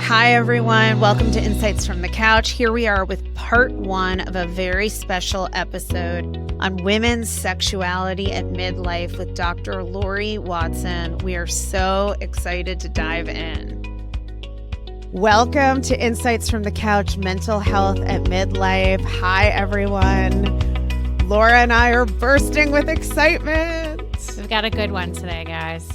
Hi, everyone. Welcome to Insights from the Couch. Here we are with part one of a very special episode on women's sexuality at midlife with Dr. Laurie Watson. We are so excited to dive in. Welcome to Insights from the Couch, Mental Health at Midlife. Hi, everyone. Laura and I are bursting with excitement. We've got a good one today, guys.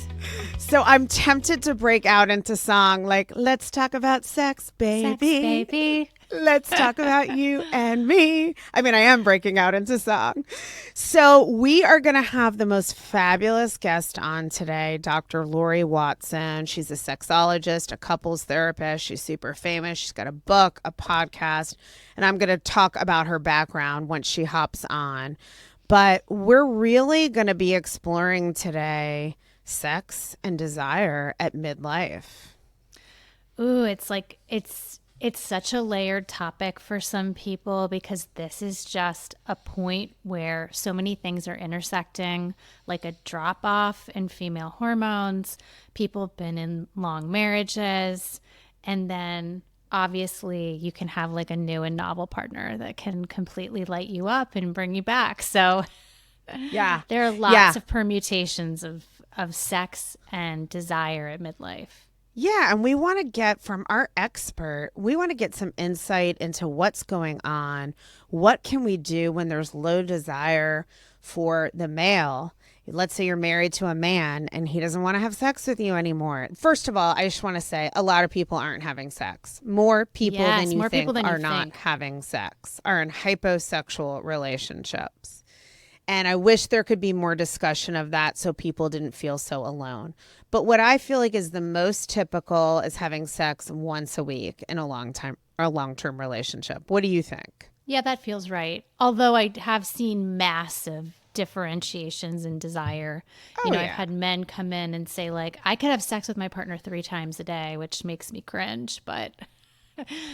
So I'm tempted to break out into song like, let's talk about sex, baby. Sex, baby. Let's talk about you and me. I mean, I am breaking out into song. So we are going to have the most fabulous guest on today, Dr. Laurie Watson. She's a sexologist, a couples therapist. She's super famous. She's got a book, a podcast, and I'm going to talk about her background once she hops on. But we're really going to be exploring today sex and desire at midlife. Ooh, it's such a layered topic for some people because this is just a point where so many things are intersecting, like a drop off in female hormones. People have been in long marriages, and then obviously you can have like a new and novel partner that can completely light you up and bring you back. So yeah, there are lots of permutations of sex and desire at midlife. Yeah, and we want to get from our expert, we want to get some insight into what's going on. What can we do when there's low desire for the male? Let's say you're married to a man and he doesn't want to have sex with you anymore. First of all, I just want to say a lot of people aren't having sex. More people than you think are not having sex, are in hyposexual relationships. And I wish there could be more discussion of that so people didn't feel so alone. But what I feel like is the most typical is having sex once a week in a long-term relationship. What do you think? Yeah, that feels right. Although I have seen massive differentiations in desire. I've had men come in and say like, I could have sex with my partner 3 times a day, which makes me cringe, but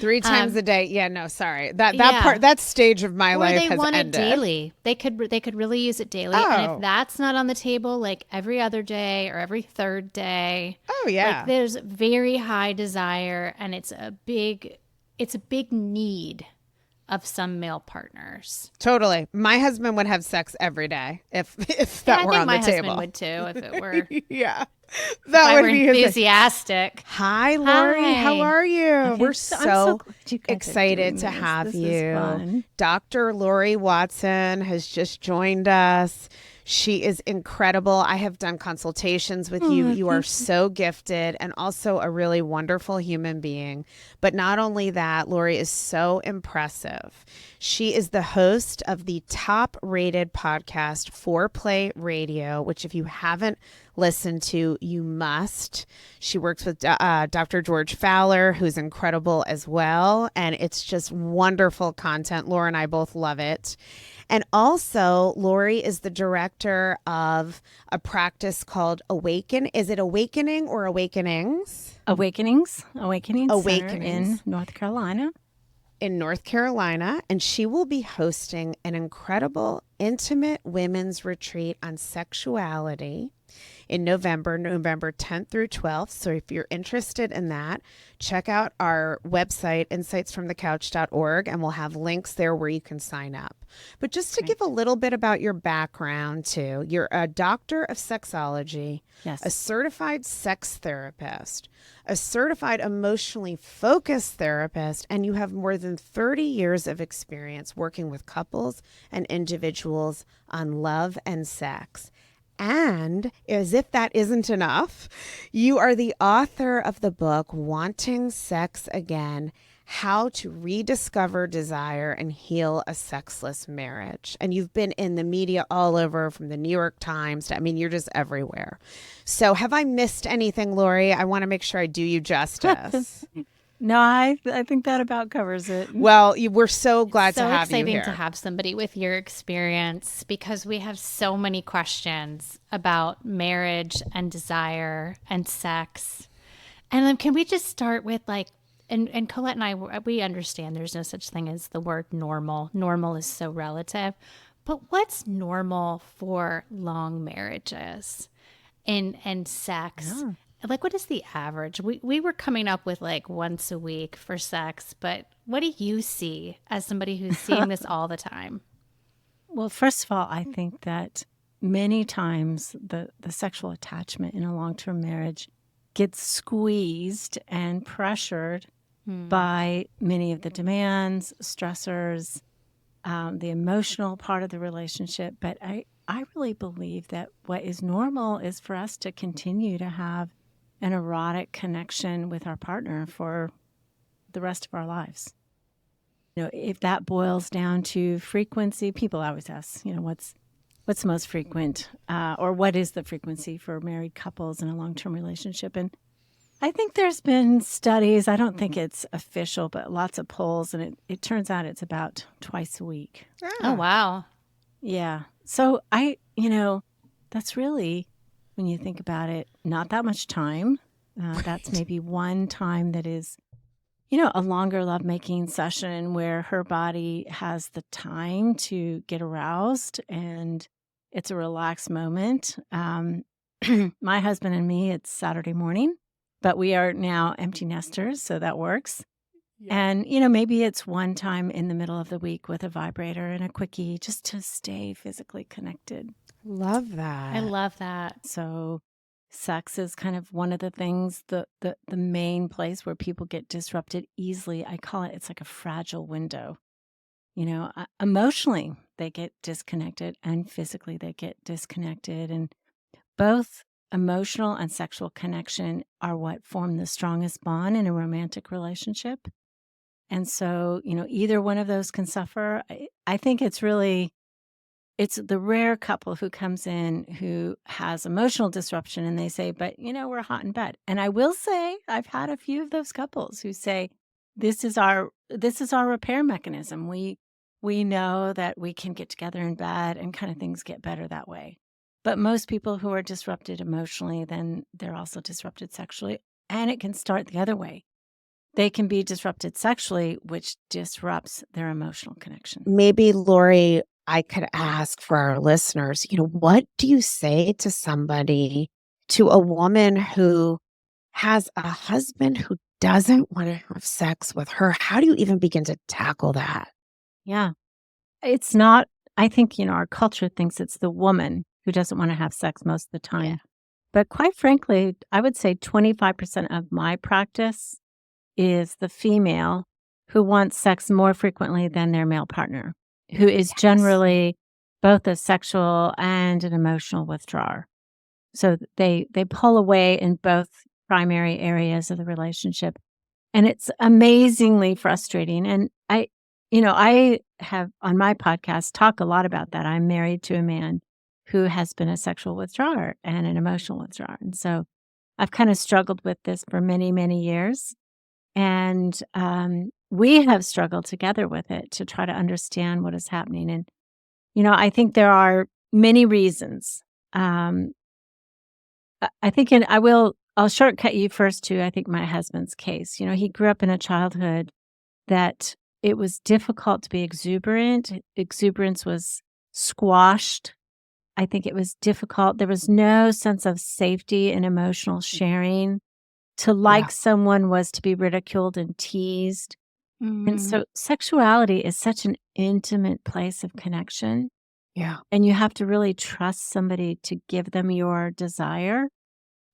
3 times a day. Yeah, no, sorry. That stage of my life has ended. Or they want it daily. They could really use it daily. Oh. And if that's not on the table, like every other day or every third day. Oh, yeah. Like there's very high desire, and it's a big need of some male partners. Totally. My husband would have sex every day if that were on the table. I think my husband would too if it were. Yeah. That would be enthusiastic. Hi, Laurie. Hi. How are you? We're so excited to have this you. Dr. Laurie Watson has just joined us. She is incredible. I have done consultations with you. You are so gifted and also a really wonderful human being. But not only that, Laurie is so impressive. She is the host of the top-rated podcast, Foreplay Radio, which if you haven't listened to, you must. She works with Dr. George Fowler, who's incredible as well. And it's just wonderful content. Laura and I both love it. And also, Laurie is the director of a practice called Awaken. Is it Awakening or Awakenings? Awakenings Center in North Carolina. In North Carolina. And she will be hosting an incredible intimate women's retreat on sexuality in November 10th through 12th. So if you're interested in that, check out our website, insightsfromthecouch.org, and we'll have links there where you can sign up. But just to give a little bit about your background too, you're a doctor of sexology, Yes. a certified sex therapist, a certified emotionally focused therapist, and you have more than 30 years of experience working with couples and individuals on love and sex. And as if that isn't enough, you are the author of the book, Wanting Sex Again, How to Rediscover Desire and Heal a Sexless Marriage. And you've been in the media all over, from the New York Times to, you're just everywhere. So have I missed anything, Laurie? I want to make sure I do you justice. No, I think that about covers it. Well, we're so glad to have you here. So exciting to have somebody with your experience, because we have so many questions about marriage and desire and sex. And can we just start with and Colette and I, we understand there's no such thing as the word normal. Normal is so relative. But what's normal for long marriages and sex? Yeah. like, what is the average? We were coming up with like once a week for sex, but what do you see as somebody who's seeing this all the time? Well, first of all, I think that many times the sexual attachment in a long-term marriage gets squeezed and pressured by many of the demands, stressors, the emotional part of the relationship. But I really believe that what is normal is for us to continue to have an erotic connection with our partner for the rest of our lives. If that boils down to frequency, people always ask, what's the most frequent, or what is the frequency for married couples in a long-term relationship? And I think there's been studies, I don't think it's official, but lots of polls, and it turns out it's about twice a week. Oh, wow. Yeah. So that's really, when you think about it, not that much time. That's maybe one time that is, a longer lovemaking session where her body has the time to get aroused and it's a relaxed moment. My husband and me, it's Saturday morning, but we are now empty nesters, so that works. Yeah. And, maybe it's one time in the middle of the week with a vibrator and a quickie just to stay physically connected. Love that. I love that. So sex is kind of one of the things, the main place where people get disrupted easily. I call it's like a fragile window. Emotionally, they get disconnected and physically they get disconnected. And both emotional and sexual connection are what form the strongest bond in a romantic relationship. And so, either one of those can suffer. I think it's the rare couple who comes in who has emotional disruption and they say, but, we're hot in bed. And I will say I've had a few of those couples who say, this is our repair mechanism. We know that we can get together in bed and kind of things get better that way. But most people who are disrupted emotionally, then they're also disrupted sexually. And it can start the other way. They can be disrupted sexually, which disrupts their emotional connection. Maybe, Laurie, I could ask for our listeners, what do you say to a woman who has a husband who doesn't want to have sex with her? How do you even begin to tackle that? Yeah. It's not, I think, our culture thinks it's the woman who doesn't want to have sex most of the time. Yeah. But quite frankly, I would say 25% of my practice is the female who wants sex more frequently than their male partner, who is generally both a sexual and an emotional withdrawer. So they pull away in both primary areas of the relationship. And it's amazingly frustrating. And I have on my podcast talk a lot about that. I'm married to a man who has been a sexual withdrawer and an emotional withdrawer. And so I've kind of struggled with this for many, many years. And we have struggled together with it to try to understand what is happening. And, I think there are many reasons. I think, I'll shortcut you first to, I think, my husband's case. He grew up in a childhood that it was difficult to be exuberant. Exuberance was squashed. I think it was difficult. There was no sense of safety and emotional sharing. To like someone was to be ridiculed and teased. Mm-hmm. And so sexuality is such an intimate place of connection. Yeah. And you have to really trust somebody to give them your desire.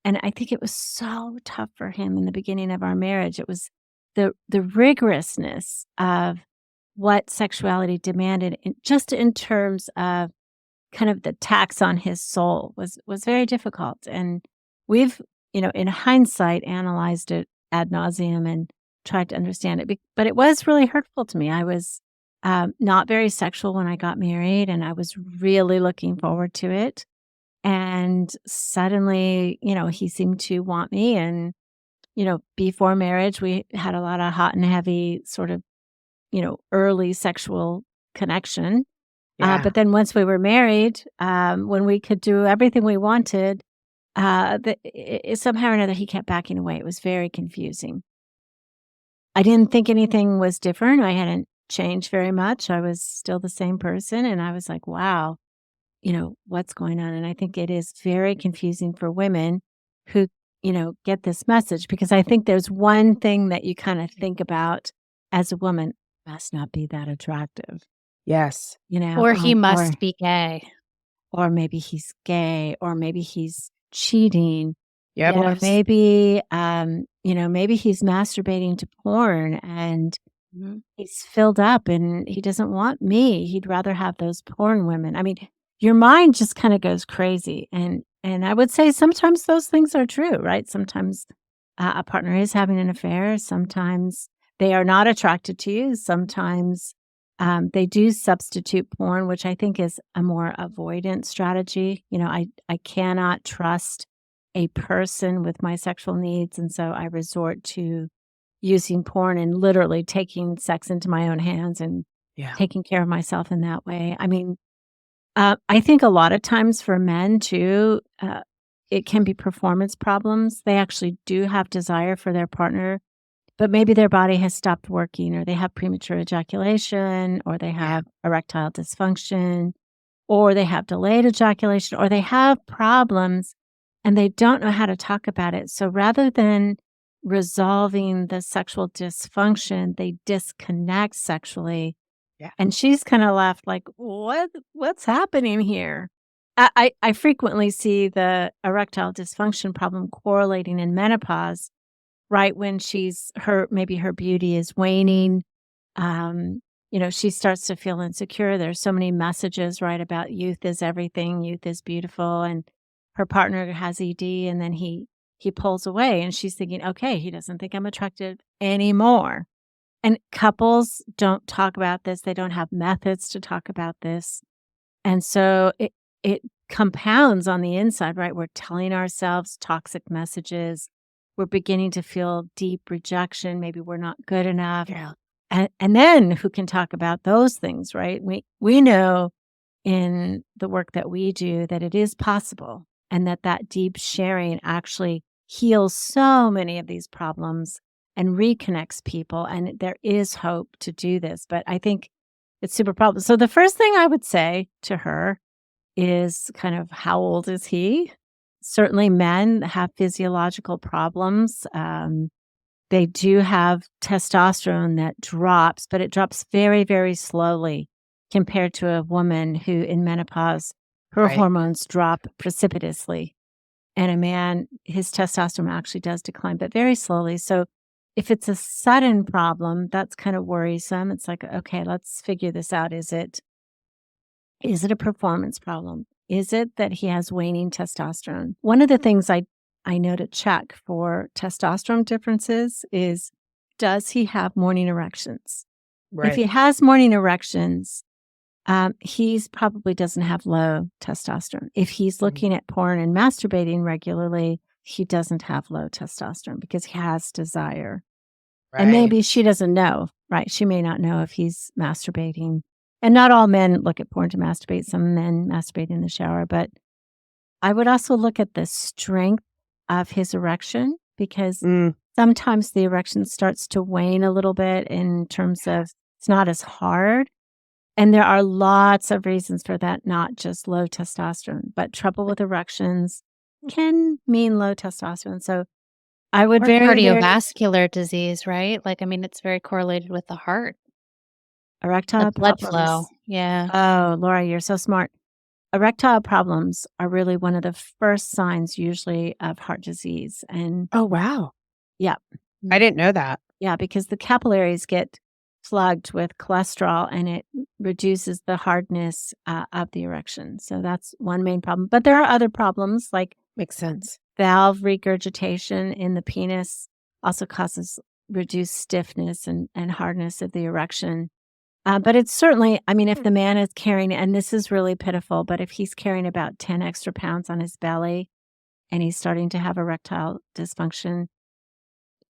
And I think it was so tough for him in the beginning of our marriage. It was the rigorousness of what sexuality demanded, just in terms of kind of the tax on his soul was very difficult. And we've, in hindsight, analyzed it ad nauseum and tried to understand it. But it was really hurtful to me. I was not very sexual when I got married, and I was really looking forward to it. And suddenly, he seemed to want me. And, before marriage, we had a lot of hot and heavy sort of, early sexual connection. Yeah. But then once we were married, when we could do everything we wanted, somehow or another, he kept backing away. It was very confusing. I didn't think anything was different. I hadn't changed very much. I was still the same person. And I was like, wow, what's going on? And I think it is very confusing for women who get this message, because I think there's one thing that you kind of think about as a woman, must not be that attractive, Yes. Or he must be gay. or maybe he's gay, or maybe he's cheating, Yep. or maybe, maybe he's masturbating to porn and he's filled up and he doesn't want me. He'd rather have those porn women. I mean, your mind just kind of goes crazy. And I would say sometimes those things are true, right? Sometimes a partner is having an affair. Sometimes they are not attracted to you. Sometimes they do substitute porn, which I think is a more avoidant strategy. I cannot trust a person with my sexual needs. And so I resort to using porn and literally taking sex into my own hands and taking care of myself in that way. I mean, I think a lot of times for men too, it can be performance problems. They actually do have desire for their partner, but maybe their body has stopped working, or they have premature ejaculation, or they have erectile dysfunction, or they have delayed ejaculation, or they have problems and they don't know how to talk about it. So rather than resolving the sexual dysfunction, they disconnect sexually. Yeah. And she's kind of left like, what's happening here? I frequently see the erectile dysfunction problem correlating in menopause, right when maybe her beauty is waning. She starts to feel insecure. There's so many messages, right, about youth is everything, youth is beautiful, and her partner has ED, and then he pulls away, and she's thinking, okay, he doesn't think I'm attractive anymore. And couples don't talk about this. They don't have methods to talk about this. And so it compounds on the inside, right? We're telling ourselves toxic messages. We're beginning to feel deep rejection. Maybe we're not good enough. Yeah. And then who can talk about those things, right? We know in the work that we do that it is possible, and that deep sharing actually heals so many of these problems and reconnects people. And there is hope to do this. But I think it's super problem. So the first thing I would say to her is kind of, how old is he? Certainly men have physiological problems. They do have testosterone that drops, but it drops very, very slowly compared to a woman who in menopause, her hormones drop precipitously. And a man, his testosterone actually does decline, but very slowly. So if it's a sudden problem, that's kind of worrisome. It's like, okay, let's figure this out. Is it a performance problem? Is it that he has waning testosterone? One of the things I know to check for testosterone differences is, does he have morning erections? Right. If he has morning erections, he's probably doesn't have low testosterone. If he's looking at porn and masturbating regularly, he doesn't have low testosterone because he has desire. Right. And maybe she doesn't know, right? She may not know if he's masturbating. And not all men look at porn to masturbate. Some men masturbate in the shower. But I would also look at the strength of his erection, because sometimes the erection starts to wane a little bit in terms of it's not as hard. And there are lots of reasons for that, not just low testosterone, but trouble with erections can mean low testosterone. So I would Or cardiovascular disease, right? Like, I mean, it's very correlated with the heart. Erectile The blood problems. flow. Yeah. Oh, Laura, you're so smart. Erectile problems are really one of the first signs usually of heart disease. And oh, wow. Yeah. I didn't know that. Yeah, because the capillaries get plugged with cholesterol and it reduces the hardness of the erection. So that's one main problem. But there are other problems like Makes sense. valve regurgitation in the penis also causes reduced stiffness and hardness of the erection. But it's certainly, I mean, if the man is carrying, and this is really pitiful, but if he's carrying about 10 extra pounds on his belly and he's starting to have erectile dysfunction,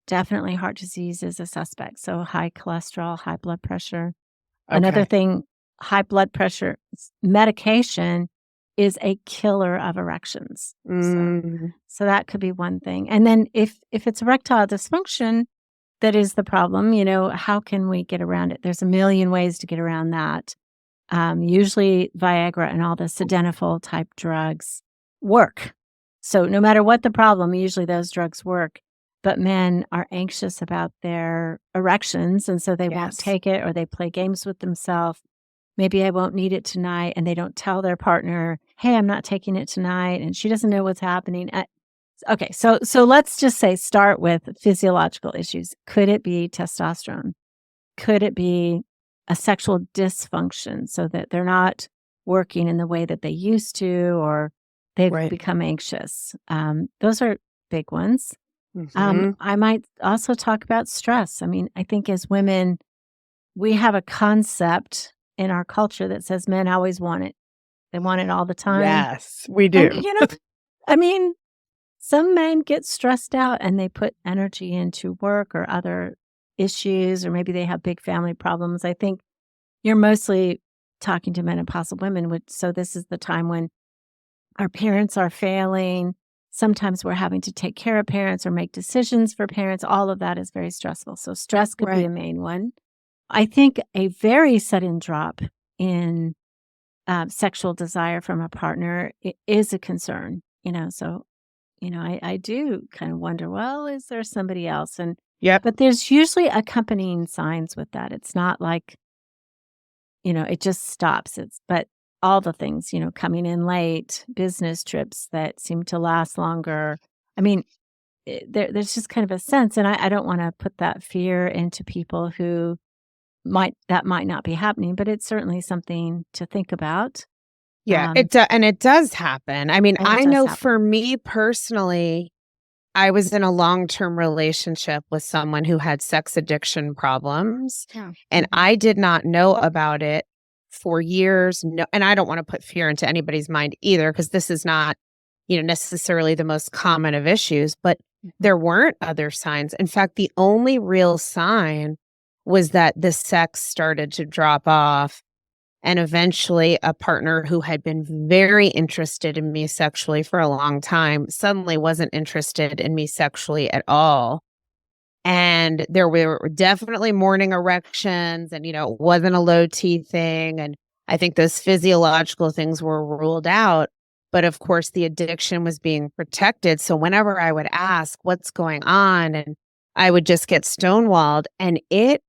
definitely heart disease is a suspect. So high cholesterol, high blood pressure. Okay. Another thing, high blood pressure medication is a killer of erections. So that could be one thing. And then if it's erectile dysfunction that is the problem, how can we get around it? There's a million ways to get around that. Usually Viagra and all the sildenafil type drugs work. So no matter what the problem, usually those drugs work. But men are anxious about their erections, and so they won't Yes. take it, or they play games with themselves. Maybe I won't need it tonight, and they don't tell their partner, "Hey, I'm not taking it tonight," and she doesn't know what's happening. Okay, so let's just say start with physiological issues. Could it be testosterone? Could it be a sexual dysfunction so that they're not working in the way that they used to, or they've Right. become anxious? Those are big ones. Mhm. I might also talk about stress. I mean, I think as women, we have a concept in our culture that says men always want it. They want it all the time. Yes, we And, do. I mean, some men get stressed out and they put energy into work or other issues, or maybe they have big family problems. I think you're mostly talking to menopausal women, so this is the time when our parents are failing. Sometimes we're having to take care of parents or make decisions for parents. All of that is very stressful. So stress could be a Right. main one. I think a very sudden drop in sexual desire from a partner is a concern, so I do kind of wonder, well, is there somebody else? Yep. But there's usually accompanying signs with that. It's not like, it just stops. But all the things, coming in late, business trips that seem to last longer. I mean, there's just kind of a sense, and I don't want to put that fear into people who that might not be happening, but it's certainly something to think about. Yeah, and it does happen. I mean, And it I does know happen. for me personally, I was in a long-term relationship with someone who had sex addiction problems, Yeah. and Mhm. I did not know about it for years. No, and I don't want to put fear into anybody's mind either, because this is not, necessarily the most common of issues, but Mhm. there weren't other signs. In fact, the only real sign was that the sex started to drop off. And eventually, a partner who had been very interested in me sexually for a long time suddenly wasn't interested in me sexually at all. And there were definitely morning erections, and, it wasn't a low T thing. And I think those physiological things were ruled out. But of course, the addiction was being protected. So whenever I would ask, what's going on? And I would just get stonewalled. And it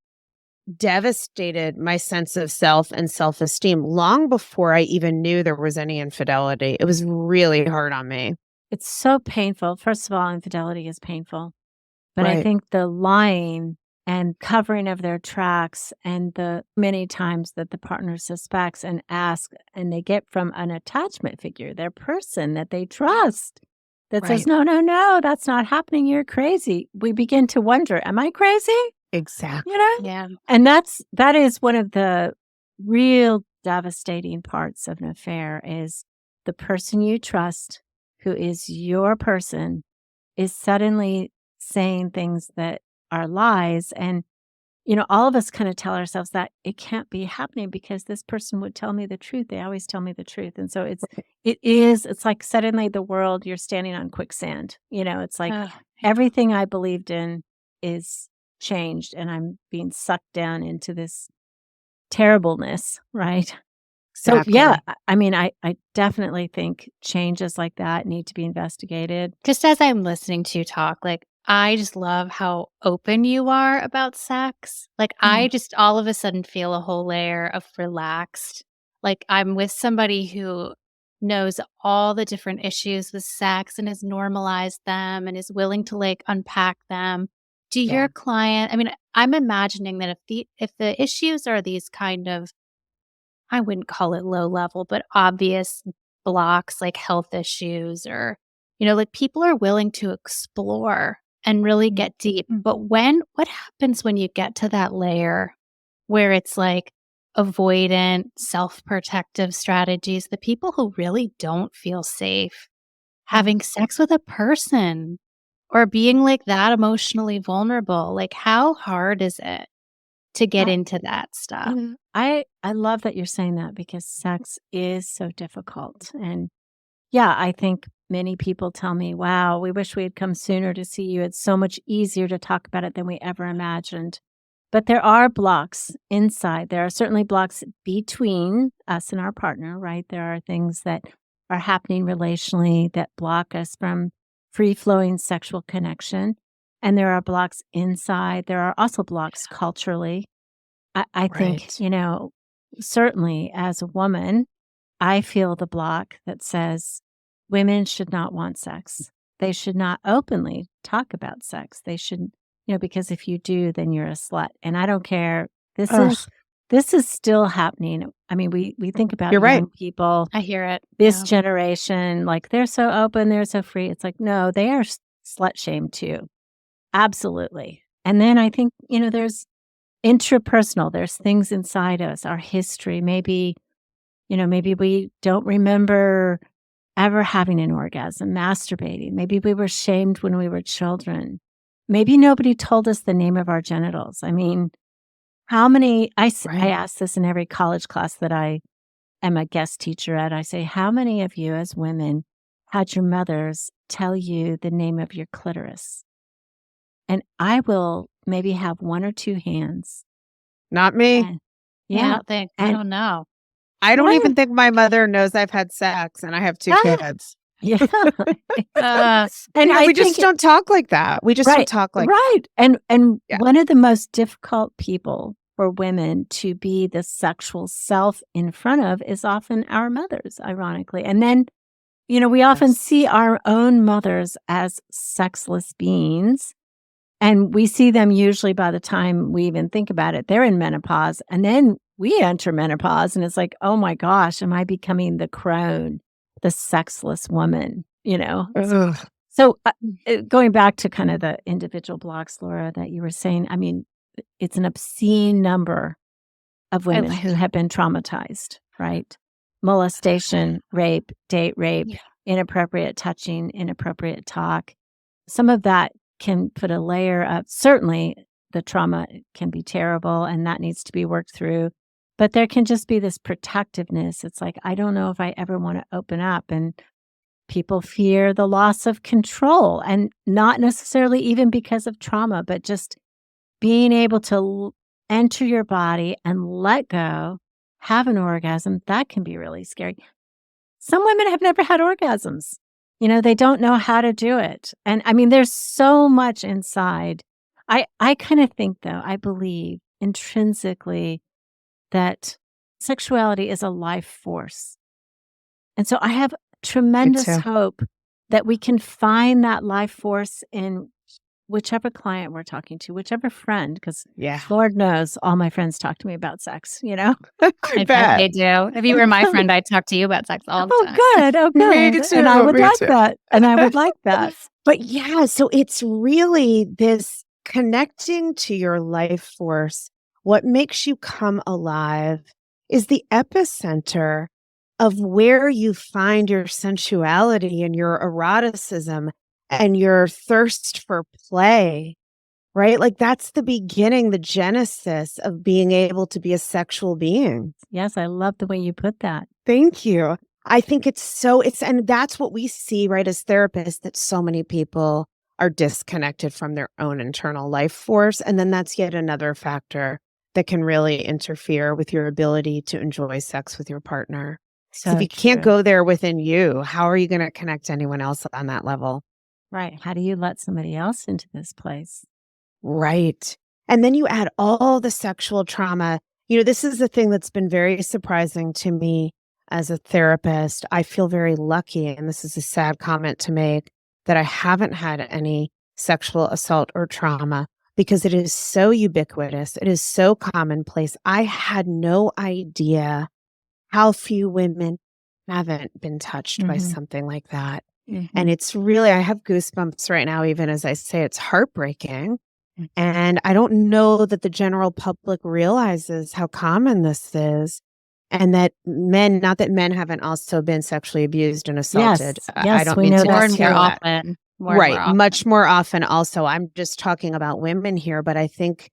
devastated my sense of self and self-esteem long before I even knew there was any infidelity. It was really hard on me. It's so painful. First of all, infidelity is painful. But I Right. think the lying and covering of their tracks, and the many times that the partner suspects and asks, and they get from an attachment figure, their person that they trust, that says, Right. "No, no, no, that's not happening. You're crazy." We begin to wonder, am I crazy? Exactly. Yeah. And that is one of the real devastating parts of an affair, is the person you trust, who is your person, is suddenly saying things that are lies. And, all of us kind of tell ourselves that it can't be happening because this person would tell me the truth. They always tell me the truth. And so it's like suddenly the world, you're standing on quicksand. It's like Ugh. everything I believed in is changed, and I'm being sucked down into this terribleness, right? So, yeah, Exactly. I mean, I definitely think changes like that need to be investigated. Just as I'm listening to you talk, like, I just love how open you are about sex. Like, I just all of a sudden feel a whole layer of relaxed. Like, I'm with somebody who knows all the different issues with sex and has normalized them and is willing to, like, unpack them. Do Yeah. your client, I mean, I'm imagining that if the issues are these kind of, I wouldn't call it low level, but obvious blocks like health issues, or, like, people are willing to explore and really get deep. Mm. But what happens when you get to that layer where it's like avoidant, self protective strategies, the people who really don't feel safe having sex with a person or being like that emotionally vulnerable? Like, how hard is it to get I into that stuff? I love that you're saying that, because sex is so difficult. And yeah, I think many people tell me, "Wow, we wish we had come sooner to see you. It's so much easier to talk about it than we ever imagined." But there are blocks inside. There are certainly blocks between us and our partner, right? There are things that are happening relationally that block us from free-flowing sexual connection. And there are blocks inside. There are also blocks culturally. I think, Right. certainly as a woman, I feel the block that says women should not want sex. They should not openly talk about sex. They should, because if you do, then you're a slut. And I don't care. This Ugh, is this is still happening. I mean, we think about you're right. young people, I hear it. this Yeah. generation, like they're so open, they're so free. It's like, no, they are slut shamed too. Absolutely. And then I think, there's intrapersonal, there's things inside us, our history. Maybe we don't remember ever having an orgasm, masturbating. Maybe we were shamed when we were children. Maybe nobody told us the name of our genitals. I mean, how many, I Right. ask this in every college class that I am a guest teacher at. I say, how many of you as women had your mothers tell you the name of your clitoris? And I will maybe have one or two hands. Not me. And I And don't know. I don't Right. even think my mother knows I've had sex, and I have 2 Ah, kids. yeah. And I we just think don't talk like that. We just don't talk like right. And Yeah. one of the most difficult people for women to be the sexual self in front of is often our mothers, ironically. And then, we often Yes. see our own mothers as sexless beings. And we see them usually by the time we even think about it, they're in menopause. And then we enter menopause and it's like, oh my gosh, am I becoming the crone, the sexless woman, Ugh. So going back to kind of the individual blocks, Laura, that you were saying, I mean, it's an obscene number of women who have been traumatized, right? Molestation, rape, date rape, inappropriate touching, inappropriate talk. Some of that can put a layer of, certainly the trauma can be terrible and that needs to be worked through. But there can just be this protectiveness. It's like, I don't know if I ever want to open up. And people fear the loss of control, and not necessarily even because of trauma, but just being able to enter your body and let go, have an orgasm. That can be really scary. Some women have never had orgasms. They don't know how to do it. And I mean, there's so much inside. I kind of think, though, I believe intrinsically that sexuality is a life force. And so I have tremendous too. hope that we can find that life force in whichever client we're talking to, whichever friend, because Yeah. Lord knows all my friends talk to me about sex, I I bet bet. they do. If you were my friend, I'd talk to you about sex all the time. Oh, Me good. too. And I would Me like too. that. And I would like that. But yeah, so it's really this connecting to your life force. What makes you come alive is the epicenter of where you find your sensuality and your eroticism and your thirst for play, right? Like that's the beginning, the genesis of being able to be a sexual being. Yes, I love the way you put that. Thank you. I think and that's what we see, right, as therapists, that so many people are disconnected from their own internal life force. And then that's yet another factor that can really interfere with your ability to enjoy sex with your partner. So if you can't go there within you, how are you going to connect anyone else on that level? Right. How do you let somebody else into this place? Right. And then you add all the sexual trauma. This is the thing that's been very surprising to me as a therapist. I feel very lucky, and this is a sad comment to make, that I haven't had any sexual assault or trauma because it is so ubiquitous. It is so commonplace. I had no idea how few women haven't been touched by something like that. And it's really, I have goosebumps right now, even as I say, it's heartbreaking. And I don't know that the general public realizes how common this is, and that not that men haven't also been sexually abused and assaulted. I don't we mean know to More that's and discount more that. often. Right. Much more often also. I'm just talking about women here, but I think,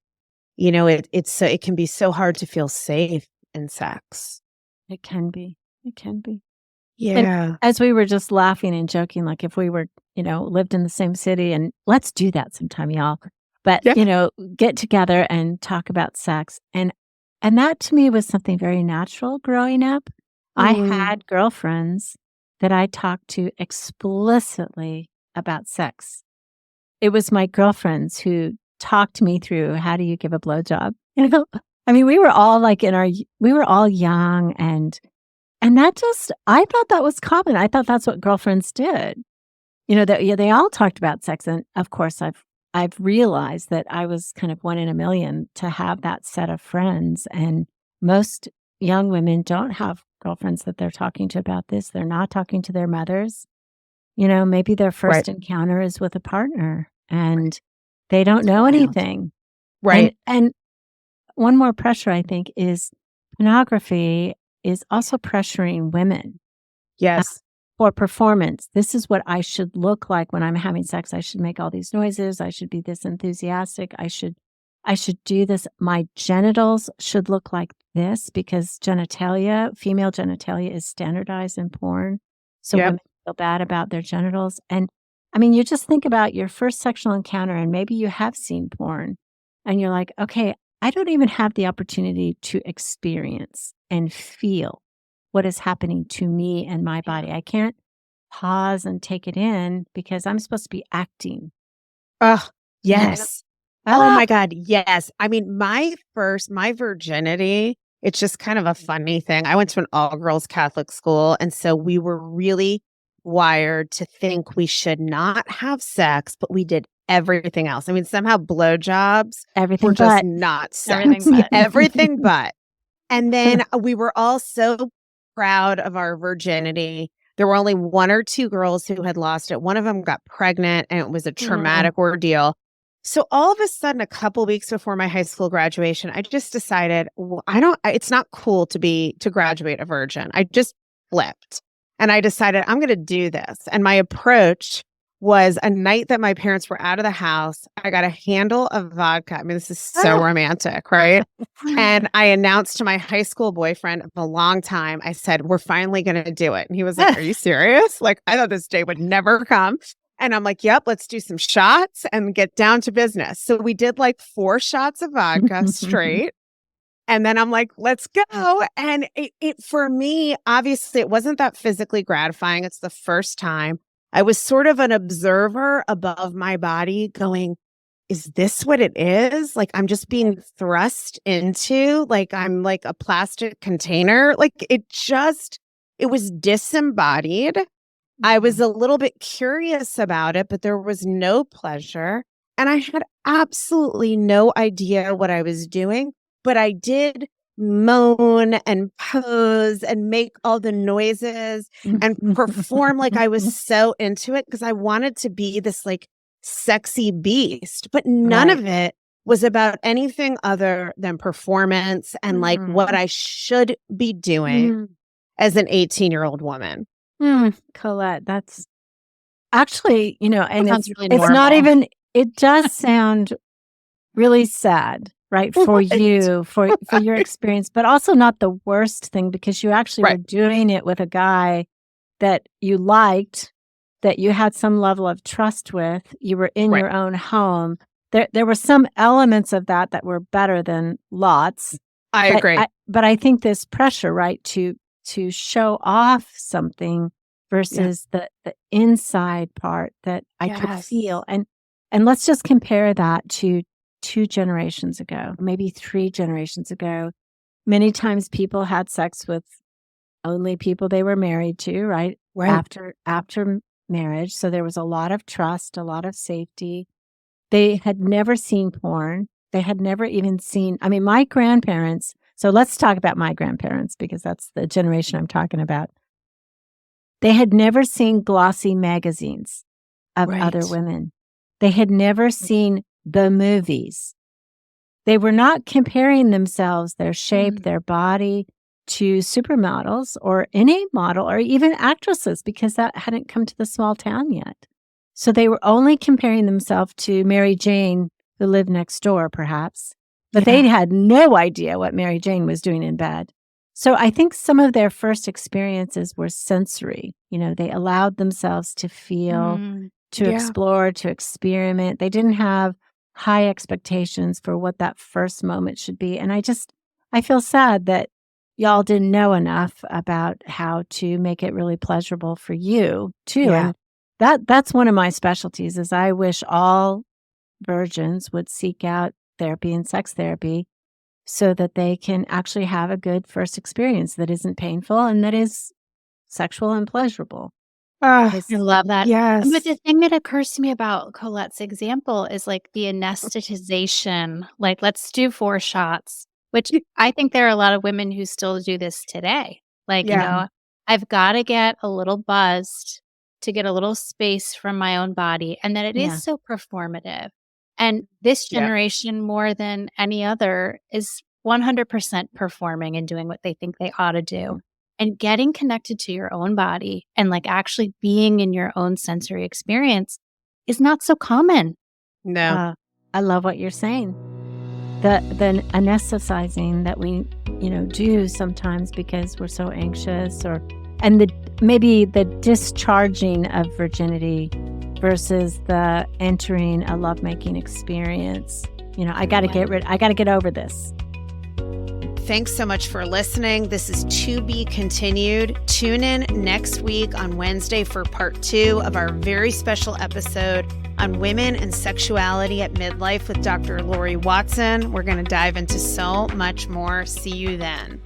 it can be so hard to feel safe in sex. It can be. It can be. Yeah. And as we were just laughing and joking, like if we were, lived in the same city, and let's do that sometime, y'all. But, get together and talk about sex. And that to me was something very natural growing up. I had girlfriends that I talked to explicitly about sex. It was my girlfriends who talked me through, how do you give a blowjob? I mean, we were all we were all young, and that just, I thought that was common. I thought that's what girlfriends did. They all talked about sex. And of course, I've realized that I was kind of one in a million to have that set of friends. And most young women don't have girlfriends that they're talking to about this. They're not talking to their mothers. Maybe their first encounter is with a partner and they don't know anything. Right. And one more pressure, I think, is pornography is also pressuring women. Yes. For performance. This is what I should look like when I'm having sex. I should make all these noises. I should be this enthusiastic. I should do this. My genitals should look like this because female genitalia is standardized in porn. So women feel bad about their genitals. And I mean, you just think about your first sexual encounter and maybe you have seen porn and you're like, okay, I don't even have the opportunity to experience and feel what is happening to me and my body. I can't pause and take it in because I'm supposed to be acting. Oh, yes. Oh my God. Yes. I mean, my virginity, it's just kind of a funny thing. I went to an all girls Catholic school. And so we were really wired to think we should not have sex, but we did everything else. I mean, somehow blowjobs were just not sex. Everything but. And then we were all so proud of our virginity. There were only one or two girls who had lost it. One of them got pregnant and it was a traumatic ordeal. So all of a sudden, a couple weeks before my high school graduation, I just decided, well, it's not cool to graduate a virgin. I just flipped and I decided I'm going to do this. And my approach was a night that my parents were out of the house. I got a handle of vodka. I mean, this is so romantic, right? And I announced to my high school boyfriend of a long time, I said, we're finally going to do it. And he was like, are you serious? Like, I thought this day would never come. And I'm like, yep, let's do some shots and get down to business. So we did like 4 shots of vodka straight. And then I'm like, let's go. And it for me, obviously, it wasn't that physically gratifying. It's the first time. I was sort of an observer above my body going, is this what it is? Like, I'm just being thrust into, like, I'm like a plastic container. Like, it was disembodied. I was a little bit curious about it, but there was no pleasure. And I had absolutely no idea what I was doing, but I did moan and pose and make all the noises and perform like I was so into it because I wanted to be this like sexy beast, but none of it was about anything other than performance and like what I should be doing as an 18-year-old woman. Colette, that's actually, and sounds really it's not even, it does sound really sad, right? For you, for your experience, but also not the worst thing because you actually were doing it with a guy that you liked, that you had some level of trust with. You were in your own home. There were some elements of that were better than lots. I agree. But I think this pressure, right, to show off something versus the inside part that I could feel. And let's just compare that to 2 generations ago, maybe 3 generations ago. Many times people had sex with only people they were married to, right? After marriage. So there was a lot of trust, a lot of safety. They had never seen porn. They had never even seen, I mean, my grandparents, so let's talk about my grandparents because that's the generation I'm talking about. They had never seen glossy magazines of other women. They had never seen the movies. They were not comparing themselves, their shape, their body to supermodels or any model or even actresses because that hadn't come to the small town yet. So they were only comparing themselves to Mary Jane who lived next door, perhaps. But they had no idea what Mary Jane was doing in bed. So I think some of their first experiences were sensory. They allowed themselves to feel, to explore, to experiment. They didn't have high expectations for what that first moment should be. And I feel sad that y'all didn't know enough about how to make it really pleasurable for you too. Yeah. And that's one of my specialties is I wish all virgins would seek out therapy and sex therapy so that they can actually have a good first experience that isn't painful and that is sexual and pleasurable. Ah, 'Cause- I love that. yes. But the thing that occurs to me about Colette's example is like the anesthetization. Like, let's do 4 shots, which I think there are a lot of women who still do this today. Like, Yeah. I've got to get a little buzzed to get a little space from my own body, and that it Yeah. is so performative. And this Yeah. generation, more than any other, is 100% performing and doing what they think they ought to do. And getting connected to your own body and like actually being in your own sensory experience is not so common. No. I love what you're saying. The anesthetizing that we, do sometimes because we're so anxious and maybe the discharging of virginity versus the entering a lovemaking experience. I got to get over this. Thanks so much for listening. This is To Be Continued. Tune in next week on Wednesday for part 2 of our very special episode on women and sexuality at midlife with Dr. Laurie Watson. We're going to dive into so much more. See you then.